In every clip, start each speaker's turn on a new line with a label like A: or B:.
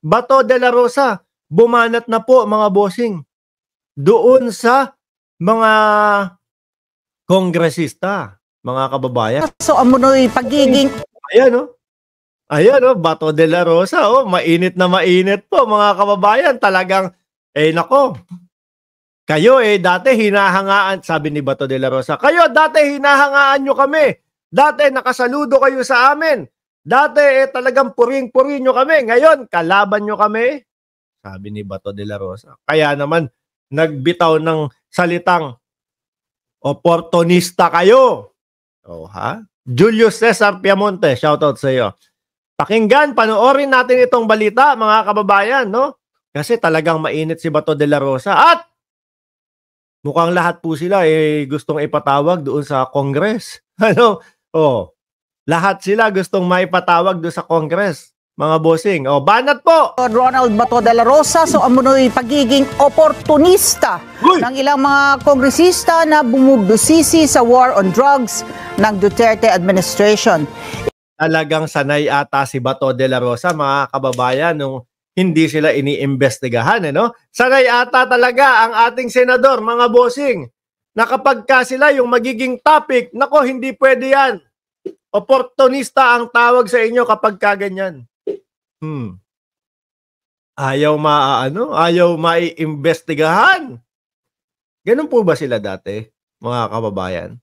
A: Bato de la Rosa, bumanat na po mga bossing doon sa mga kongresista, mga kababayan.
B: So amunoy pagiging
A: Ayan oh. Ayan oh, Bato de la Rosa oh, mainit na mainit po mga kababayan. Talagang nako. Kayo dati hinahangaan, sabi ni Bato de la Rosa. Kayo dati hinahangaan nyo kami. Dati nakasaludo kayo sa amin. Dati talagang puring-puri nyo kami. Ngayon, kalaban nyo kami. Sabi ni Bato de la Rosa. Kaya naman, nagbitaw ng salitang oportunista kayo. Oh, ha? Julius Cesar Piamonte, shoutout sa iyo. Pakinggan, panoorin natin itong balita, mga kababayan, no? Kasi talagang mainit si Bato de la Rosa. At mukhang lahat po sila gustong ipatawag doon sa Congress. Ano? Oh. Lahat sila gustong maipatawag doon sa Congress, mga bossing. O, banat po!
B: Ronald Bato de la Rosa, so amunoy pagiging oportunista ng ilang mga kongresista na bumubusisi sa war on drugs ng Duterte administration.
A: Talagang sanay ata si Bato de la Rosa, mga kababayan, nung hindi sila iniimbestigahan. No? Sanay ata talaga ang ating senador, mga bossing, na kapag ka sila yung magiging topic, nako, hindi pwede yan. Oportunista ang tawag sa inyo kapag kaganyan. Ayaw maiimbestigahan. Ganun po ba sila dati, mga kababayan?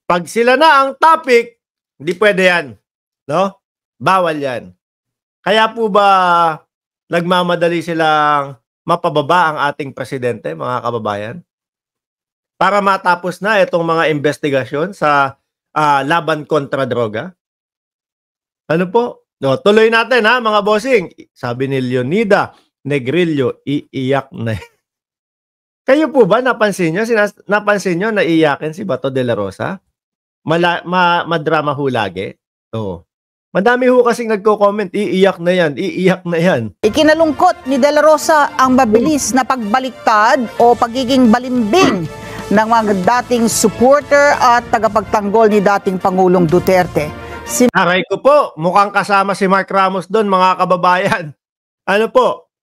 A: Pag sila na ang topic, hindi pwede yan. No? Bawal yan. Kaya po ba nagmamadali silang mapababa ang ating presidente, mga kababayan? Para matapos na itong mga investigasyon sa laban kontra droga. Ano po? No, tuloy natin ha, mga bossing. Sabi ni Leonida Negrillo, iiyak na. Kayo po ba napansin nyo na iiyakin si Bato de la Rosa? Madrama ho lagi. Oo. Madami ho kasing nagko-comment, iiyak na yan, iiyak na yan.
B: Ikinalungkot ni De La Rosa ang mabilis na pagbaliktad o pagiging balimbing ng mga dating supporter at tagapagtanggol ni dating Pangulong Duterte.
A: Aray ko po, mukhang kasama si Mark Ramos doon, mga kababayan. Ano po?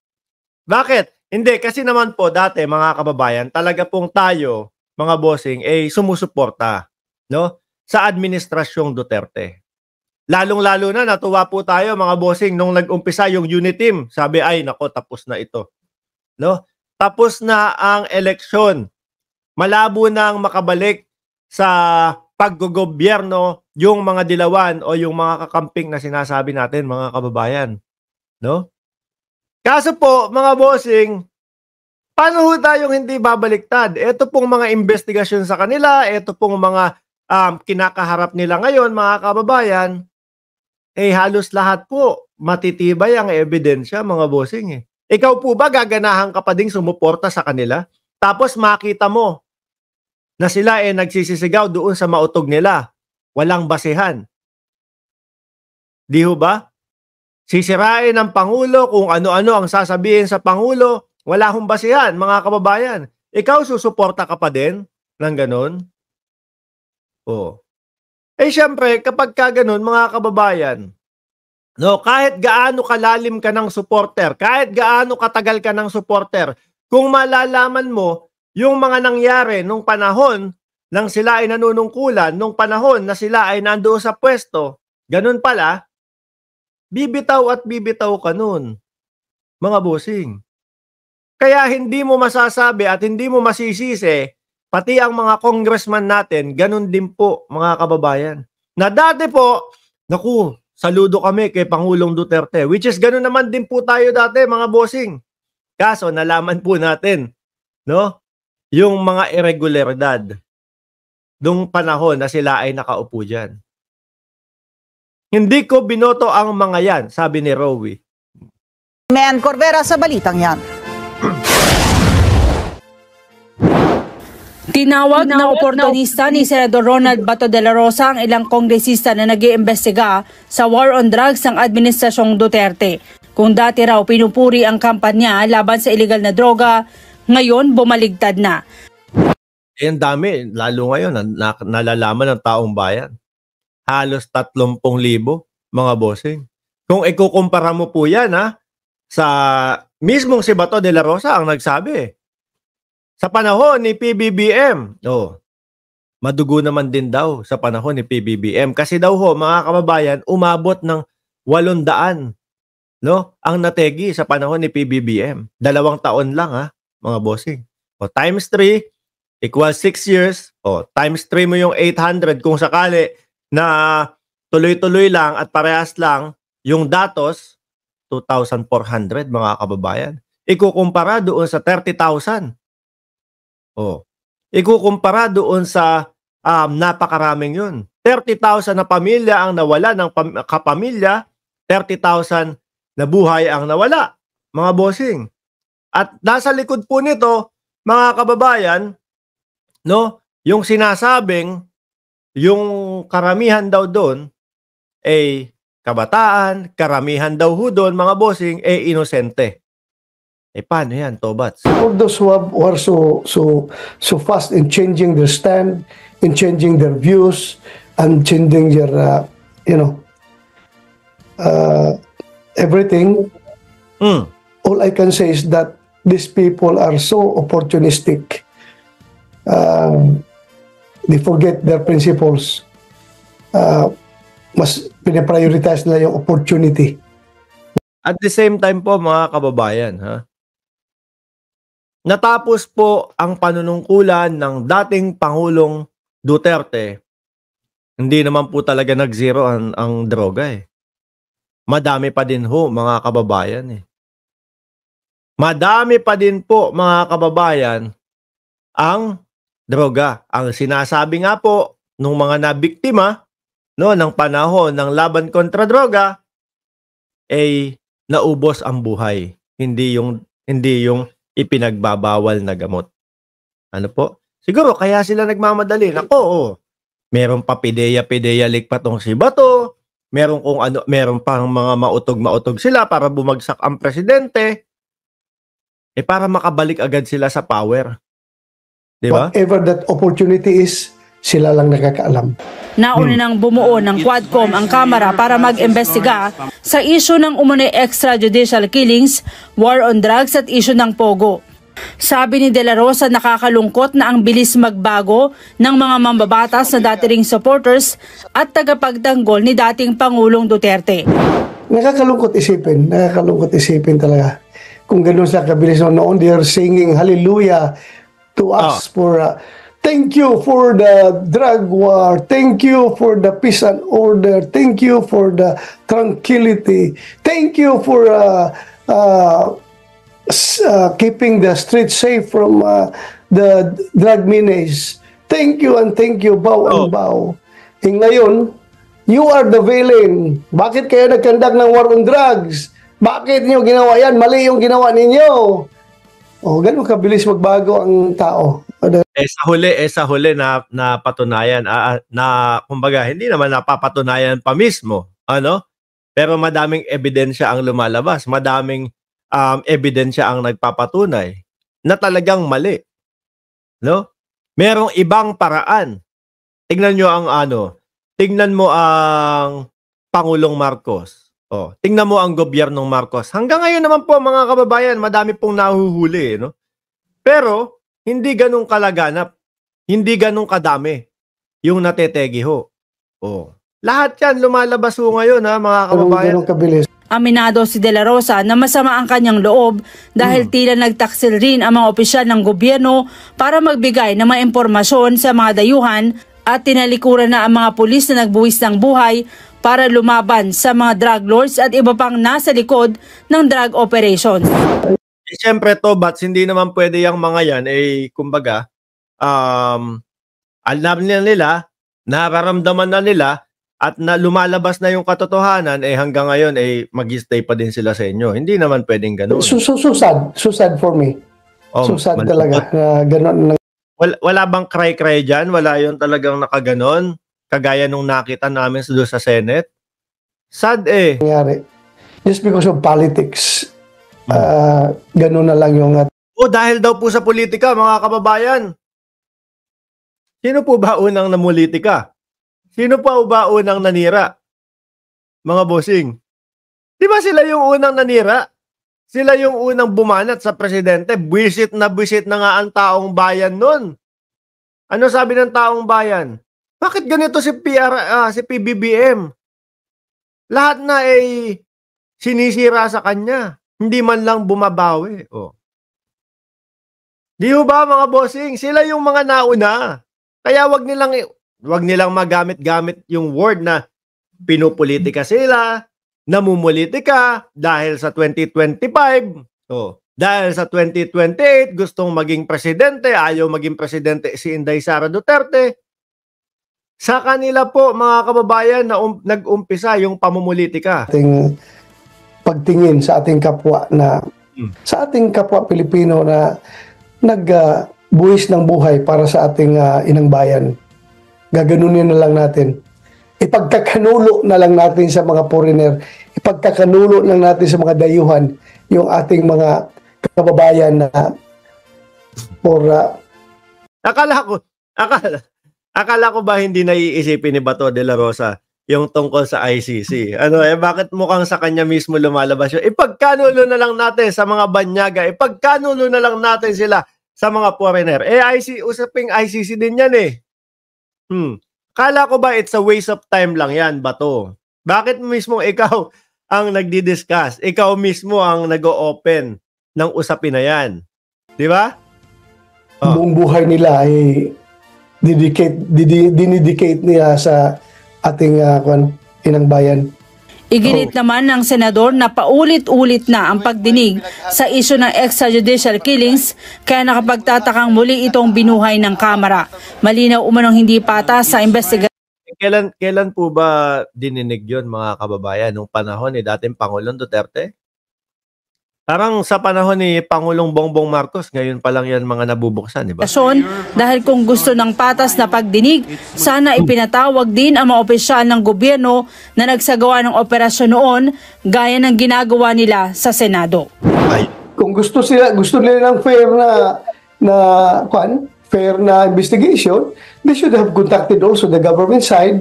A: Bakit? Hindi, kasi naman po dati, mga kababayan, talaga pong tayo, mga bossing, sumusuporta, no? Sa administrasyong Duterte. Lalong-lalo na natuwa po tayo, mga bossing, nung nag-umpisa yung unit team. Sabi, ay nako, tapos na ito. No? Tapos na ang eleksyon. Malabo nang makabalik sa paggogobyerno yung mga dilawan o yung mga kakamping na sinasabi natin, mga kababayan. No? Kaso po, mga bossing, paano ho tayong hindi babaliktad? Ito pong mga investigasyon sa kanila, ito pong mga kinakaharap nila ngayon, mga kababayan, halos lahat po matitibay ang ebidensya, mga bossing. Ikaw po ba gaganahan ka pa ding sumuporta sa kanila? Tapos makita mo na sila nagsisisigaw doon sa mautog nila. Walang basehan. Di ho ba? Sisirain ng Pangulo kung ano-ano ang sasabihin sa Pangulo. Wala hong basehan, mga kababayan. Ikaw susuporta ka pa din ng ganun? Oh. Siyempre, kapag ka ganun, mga kababayan, no, kahit gaano kalalim ka ng supporter, kahit gaano katagal ka ng supporter, kung malalaman mo yung mga nangyari nung panahon nang sila ay nanunungkulan, nung panahon na sila ay nandoon sa pwesto, ganun pala, bibitaw at bibitaw ka nun, mga bossing. Kaya hindi mo masasabi at hindi mo masisisi, pati ang mga congressman natin, ganun din po, mga kababayan. Na dati po, naku, saludo kami kay Pangulong Duterte, which is ganun naman din po tayo dati, mga bossing. Kaso, nalaman po natin, no, yung mga irregularidad nung panahon na sila ay nakaupo dyan. Hindi ko binoto ang mga yan, sabi ni Rowie.
B: Men Corvera sa balitang yan.
C: Tinawag na oportunista ni Senador Ronald Bato de la Rosa ang ilang kongresista na nag-iimbestiga sa war on drugs ng Administrasyong Duterte. Kung dati raw pinupuri ang kampanya laban sa iligal na droga, ngayon bumaligtad na.
A: Ang dami, lalo ngayon, nalalaman ng taong bayan. Halos 30,000 mga bossing. Kung ikukumpara mo po yan, Sa mismong si Bato de la Rosa ang nagsabi. Sa panahon ni PBBM. Madugo naman din daw sa panahon ni PBBM. Kasi daw mga kababayan, umabot ng 800 ang nategi sa panahon ni PBBM. 2 taon lang mga bossing. Times 3 equals 6 years. Times 3 mo yung 800 kung sakali na tuloy-tuloy lang at parehas lang yung datos, 2,400 mga kababayan. Ikukumpara doon sa 30,000. Ikukumpara doon sa napakaraming yun. 30,000 na pamilya ang nawala ng kapamilya, 30,000 na buhay ang nawala, mga bossing. At nasa likod po nito, mga kababayan, yung sinasabing, yung karamihan daw doon, kabataan, karamihan daw doon, mga bossing, inosente. Paano yan, Tobats?
D: For those who are so fast in changing their stand, in changing their views, and changing their, everything, all I can say is that these people are so opportunistic. They forget their principles. Mas pinaprioritize nila yung opportunity.
A: At the same time po, mga kababayan, natapos po ang panunungkulan ng dating Pangulong Duterte. Hindi naman po talaga nag-zero ang droga Madami pa din mga kababayan Madami pa din po, mga kababayan, ang droga. Ang sinasabi nga po nung mga nabiktima ng panahon ng laban kontra droga naubos ang buhay. Hindi yung ipinagbabawal na gamot. Ano po? Siguro kaya sila nagmamadali. Meron pa pideya likpa tong si Bato. Meron pang mga mautog sila para bumagsak ang presidente. Para makabalik agad sila sa power. Di ba?
D: Whatever that opportunity is, sila lang nakakaalam.
C: Nauna nang bumuo ng Quadcom ang Kamara para mag-imbestiga sa isyu ng umunoy extrajudicial killings, war on drugs at isyu ng Pogo. Sabi ni De La Rosa, nakakalungkot na ang bilis magbago ng mga mambabatas na dati ring supporters at tagapagtanggol ni dating Pangulong Duterte.
D: Nakakalungkot isipin talaga. Kung gano'n sa kabilis noon, they are singing hallelujah to us for thank you for the drug war. Thank you for the peace and order. Thank you for the tranquility. Thank you for keeping the streets safe from the drug menace. Thank you and thank you, bow and bow. Ngayon, you are the villain. Bakit kayo nagkandak ng war on drugs? Bakit niyo ginawa yan? Mali yung ginawa ninyo. Ganun kabilis magbago ang tao.
A: Sa huli na napatunayan kumbaga hindi naman napapatunayan pa mismo, Pero madaming ebidensya ang lumalabas, madaming ebidensya ang nagpapatunay na talagang mali, Merong ibang paraan. Tingnan mo ang Pangulong Marcos. Tingnan mo ang gobyernong Marcos. Hanggang ngayon naman po, mga kababayan, madami pong nahuhuli, Pero hindi ganun kalaganap, hindi ganun kadami yung natetegi Lahat yan lumalabas ngayon, mga kababayan.
D: Ganun kabilis.
C: Aminado si De La Rosa na masama ang kanyang loob dahil tila nagtaksil rin ang mga opisyal ng gobyerno para magbigay ng mga impormasyon sa mga dayuhan at tinalikuran na ang mga pulis na nagbuwis ng buhay para lumaban sa mga drug lords at iba pang nasa likod ng drug operations.
A: Siyempre, Tobats, hindi naman pwede yung mga yan, kumbaga, alam nila, nararamdaman na nila, at na lumalabas na yung katotohanan, hanggang ngayon, mag-stay pa din sila sa inyo. Hindi naman pwedeng ganun.
D: So sad for me. So sad talaga. Ganun.
A: Wala bang cry-cry dyan? Wala yung talagang nakaganon? Kagaya nung nakita namin doon sa Senate? Sad
D: Nangyari. Just because of politics. Ganun na lang yung...
A: dahil daw po sa politika, mga kababayan. Sino po ba unang namulitika? Sino pa ba unang nanira? Mga bossing. Di ba sila yung unang nanira? Sila yung unang bumanat sa presidente. Buwisit na nga ang taong bayan nun. Ano sabi ng taong bayan? Bakit ganito si PBBM? Lahat na ay sinisira sa kanya. Hindi man lang bumabawi. Oh. Di ba mga bossing? Sila yung mga nauna. Kaya wag nilang magamit-gamit yung word na pinupolitika sila, namumulitika dahil sa 2025. Oh. Dahil sa 2028, gustong maging presidente, ayaw maging presidente si Inday Sara Duterte. Sa kanila po, mga kababayan, na nag-umpisa yung pamumulitika.
D: Ating pagtingin sa ating kapwa sa ating kapwa Pilipino na nagbuwis ng buhay para sa ating inang bayan. Gaganunin na lang natin. Ipagkakanulo na lang natin sa mga foreigner. Ipagkakanulo lang natin sa mga dayuhan yung ating mga kababayan na
A: Akala ko ba hindi naiisipin ni Bato de la Rosa yung tungkol sa ICC? Bakit mukhang sa kanya mismo lumalabas yun? Ipagkanulo na lang natin sa mga banyaga. Ipagkanulo na lang natin sila sa mga foreigner. Usaping ICC din yan eh. Kala ko ba it's a waste of time lang yan, Bato? Bakit mismo ikaw ang nagdi-discuss? Ikaw mismo ang nag-o-open ng usapin na yan. Di ba?
D: Buong buhay nila ay dinedicate niya sa ating inang bayan.
C: Iginit naman ng senador na paulit-ulit na ang pagdinig sa isyu ng extrajudicial killings kaya nakapagtatakang muli itong binuhay ng Kamara. Malinaw umanong hindi patas sa investigasyon.
A: Kailan po ba dininig yun, mga kababayan? Nung panahon ni dating Pangulong Duterte? Parang sa panahon ni Pangulong Bongbong Marcos, ngayon pa lang yan mga nabubuksan, di ba?
C: Dahil kung gusto ng patas na pagdinig, sana ipinatawag din ang mga opisyal ng gobyerno na nagsagawa ng operasyon noon gaya ng ginagawa nila sa Senado.
D: Kung gusto nila ng fair na investigation, they should have contacted also the government side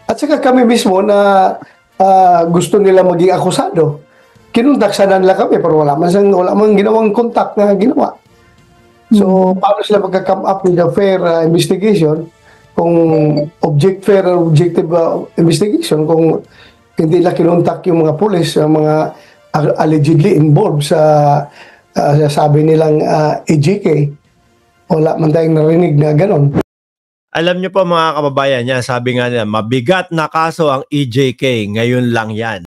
D: at saka kami mismo na gusto nila maging akusado. Kinuntaksanan lang kami pero wala man ginawang contact na ginawa. So, paano sila magka-come up with a fair investigation kung fair and objective investigation kung hindi na kinuntak yung mga pulis, yung mga allegedly involved sa sabi nilang EJK. Wala man tayong narinig na ganon.
A: Alam niyo po mga kababayan, sabi nga nila, mabigat na kaso ang EJK, ngayon lang yan.